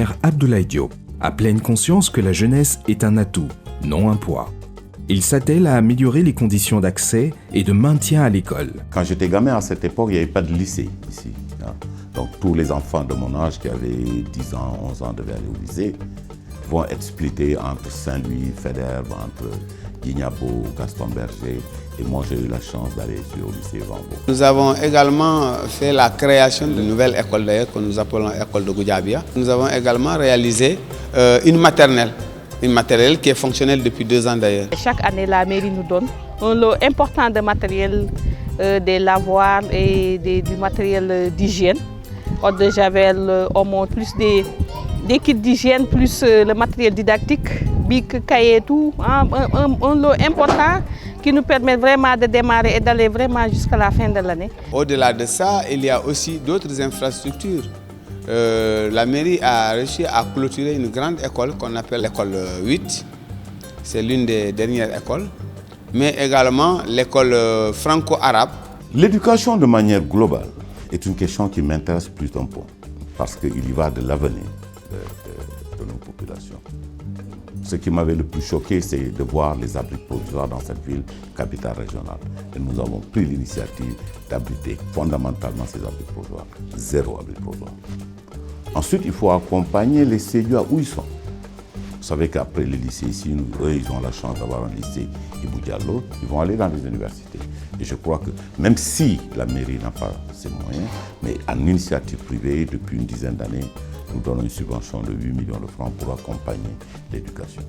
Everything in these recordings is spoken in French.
maire Abdoulaye Diop a pleine conscience que la jeunesse est un atout, non un poids. Il s'attelle à améliorer les conditions d'accès et de maintien à l'école. Quand j'étais gamin, à cette époque, il n'y avait pas de lycée ici. Donc tous les enfants de mon âge qui avaient 10 ans, 11 ans devaient aller au lycée vont être splittés entre Saint-Louis, Faidherbe, entre Guignabo, Gaston Berger. Et moi, j'ai eu la chance d'aller au lycée Vanvo. Nous avons également fait la création d'une nouvelle école d'ailleurs que nous appelons l'école de Goudiabia. Nous avons également réalisé une maternelle qui est fonctionnelle depuis 2 ans d'ailleurs. Chaque année, la mairie nous donne un lot important de matériel, des lavoirs et du matériel d'hygiène. Eau de javel, omo, plus des kits d'hygiène, plus le matériel didactique, bic, cahier et tout. Un lot important qui nous permet vraiment de démarrer et d'aller vraiment jusqu'à la fin de l'année. Au-delà de ça, il y a aussi d'autres infrastructures. La mairie a réussi à clôturer une grande école qu'on appelle l'école 8. C'est l'une des dernières écoles. Mais également l'école franco-arabe. L'éducation de manière globale est une question qui m'intéresse plus d'un peu. Parce qu'il y va de l'avenir de nos populations. Ce qui m'avait le plus choqué, c'est de voir les abris provisoires dans cette ville, capitale régionale. Et nous avons pris l'initiative d'abriter fondamentalement ces abris provisoires. 0 abri provisoire. Ensuite, il faut accompagner les CEDU où ils sont. Vous savez qu'après le lycée ici, eux, ils ont la chance d'avoir un lycée Ibou Diallo, ils vont aller dans les universités. Et je crois que même si la mairie n'a pas ces moyens, mais en initiative privée, depuis une dizaine d'années, nous donnons une subvention de 8 millions de francs pour accompagner l'éducation,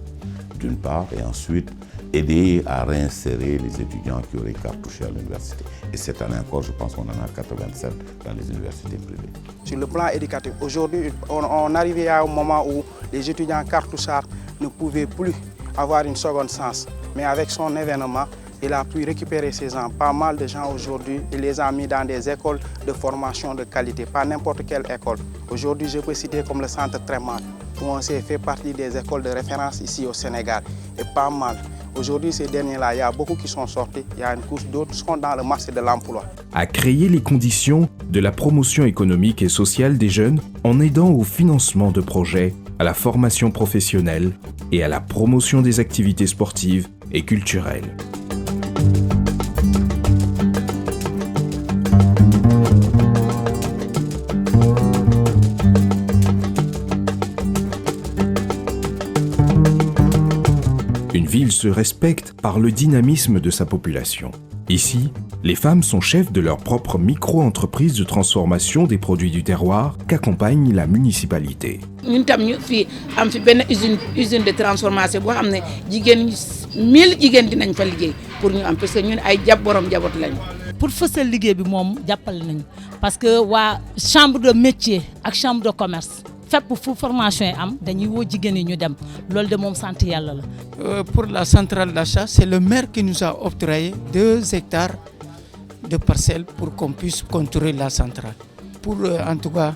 d'une part, et ensuite aider à réinsérer les étudiants qui auraient cartouché à l'université. Et cette année encore, je pense qu'on en a 87 dans les universités privées. Sur le plan éducatif, aujourd'hui, on arrivait à un moment où les étudiants cartouchards ne pouvaient plus avoir une seconde chance. Mais avec son événement, il a pu récupérer ces gens. Pas mal de gens aujourd'hui, il les a mis dans des écoles de formation de qualité, pas n'importe quelle école. Aujourd'hui, je peux citer comme le centre Tréman, où on s'est fait partie des écoles de référence ici au Sénégal. Et pas mal. Aujourd'hui, ces derniers-là, il y a beaucoup qui sont sortis, il y a une couche d'autres qui sont dans le marché de l'emploi. À créer les conditions de la promotion économique et sociale des jeunes en aidant au financement de projets, à la formation professionnelle et à la promotion des activités sportives et culturelles. Une ville se respecte par le dynamisme de sa population. Ici, les femmes sont chefs de leur propre micro-entreprise de transformation des produits du terroir qu'accompagne la municipalité. Nous avons une usine de transformation pour 1000 jigéen dinañ fa liggéey pour ñu am parce que ñun ay borom jabot lañu. Pour fësal liggéey bi moom jàppale nañu parce que waa chambre de métier ak chambre de commerce fépp fu formation yi am dañuy woo jigéen ñi ñu dem loolu de moom sant yàlla la. Pour la centrale d'achat, c'est le maire qui nous a octroyé 2 hectares de parcelles pour qu'on puisse construire la centrale. Pour en tout cas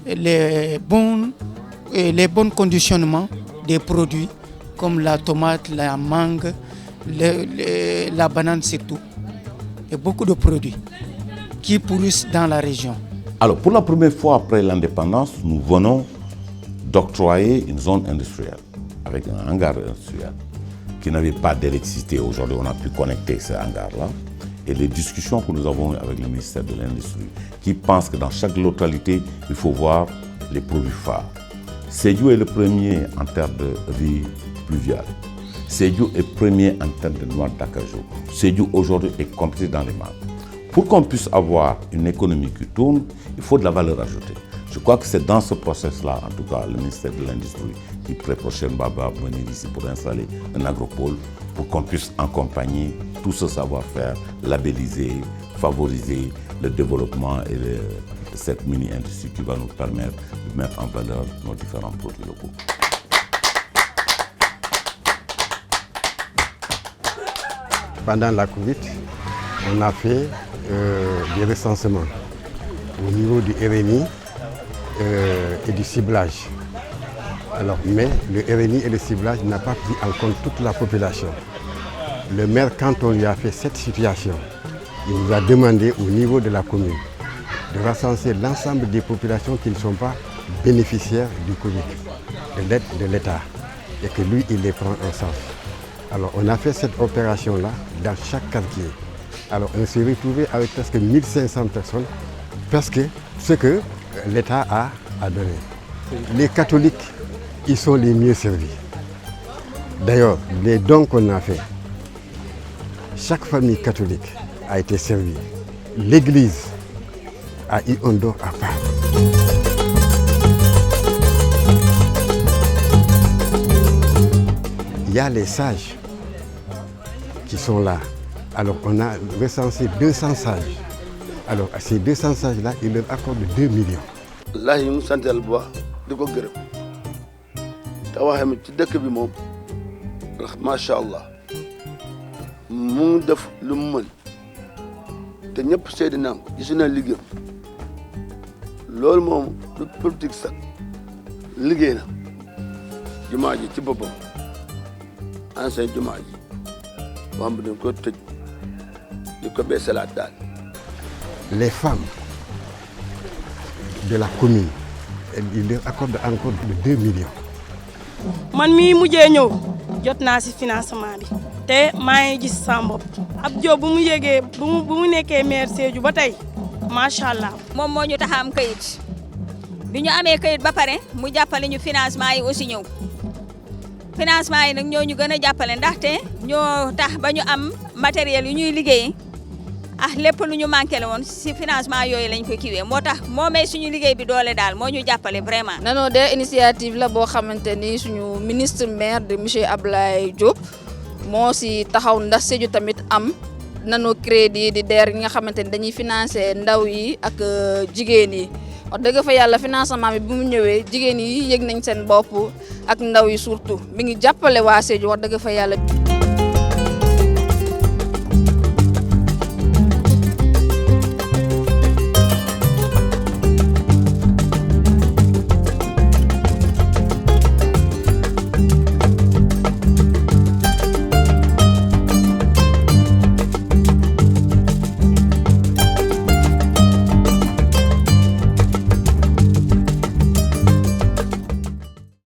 les bons conditionnements des produits comme la tomate, la mangue, la banane surtout, et beaucoup de produits qui pourrissent dans la région. Alors, pour la première fois après l'indépendance, nous venons d'octroyer une zone industrielle, avec un hangar industriel qui n'avait pas d'électricité. Aujourd'hui, on a pu connecter ce hangar-là. Et les discussions que nous avons avec le ministère de l'Industrie, qui pense que dans chaque localité, il faut voir les produits phares. Sédhiou est le premier en termes de riz pluvial. Sédhiou est premier en termes de noix d'acajou. Sédhiou aujourd'hui est compris dans les marques. Pour qu'on puisse avoir une économie qui tourne, il faut de la valeur ajoutée. Je crois que c'est dans ce process-là, en tout cas, le ministère de l'Industrie qui très prochainement va venir ici pour installer un agropole pour qu'on puisse accompagner tout ce savoir-faire, labelliser, favoriser le développement de cette mini-industrie qui va nous permettre de mettre en valeur nos différents produits locaux. Pendant la Covid, on a fait des recensements au niveau du RNI et du ciblage. Alors, mais le RNI et le ciblage n'a pas pris en compte toute la population. Le maire, quand on lui a fait cette situation, il nous a demandé au niveau de la commune de recenser l'ensemble des populations qui ne sont pas bénéficiaires du Covid, de l'aide de l'État, et que lui, il les prend en charge. Alors, on a fait cette opération-là dans chaque quartier. Alors, on s'est retrouvé avec presque 1500 personnes, parce que ce que l'État a donné. Les catholiques, ils sont les mieux servis. D'ailleurs, les dons qu'on a fait, chaque famille catholique a été servie. L'Église a eu un don à part. Il y a les sages qui sont là. Alors on a recensé 200 sages. Alors ces 200 sages-là, ils leur accordent 2 millions. Là, ñu sant Yàlla bu baax di ko gërëm taxawaayam ci dëkk bi moom macha allah mu def lu mu mën te ñëpp seede naa ko gis na liggéeyam loolu moom du politique sax liggéey na jumaa ji ci boppam ancien jumaa ji boo xam ne dañ ko tëj di ko beesalaat daal. Les femmes de la commune, ils leur accordent encore 2 millions. man mii mujjee ñëw jot naa ci financement bi te maa ngi gis sama bopp ab Diop bu mu yégee bu mu nekkee maire Sédhiou ba tey macha allah. moom moo ñu tax a am kayit bi ñu amee kayit ba pare mu jàppale ñu financement yi aussi ñëw financement yi nag ñoo ñu gën a jàppale ndaxte ñoo tax ba ñu am matériel yu ñuy liggéey lépp lu ñu manqué la woon si financement yooyu lañ ko kiiwee moo tax moo may suñu liggéey bi doole daal moo ñu jàppale vraiment. Nano DER initiative la boo xamante ni suñu ministre maire de monsieur Abdoulaye Diop moo si taxaw ndax Sédhiou tamit am nano crédit di DER yi nga xamante ni dañuy financer ndaw yi ak jigéen yi wax dëgg fa yàlla financement bi bu mu ñëwee jigéen yi yëg nañ seen bopp ak ndaw yi surtout mi ngi jàppale waa Sédhiou wax dëgg fa yàlla.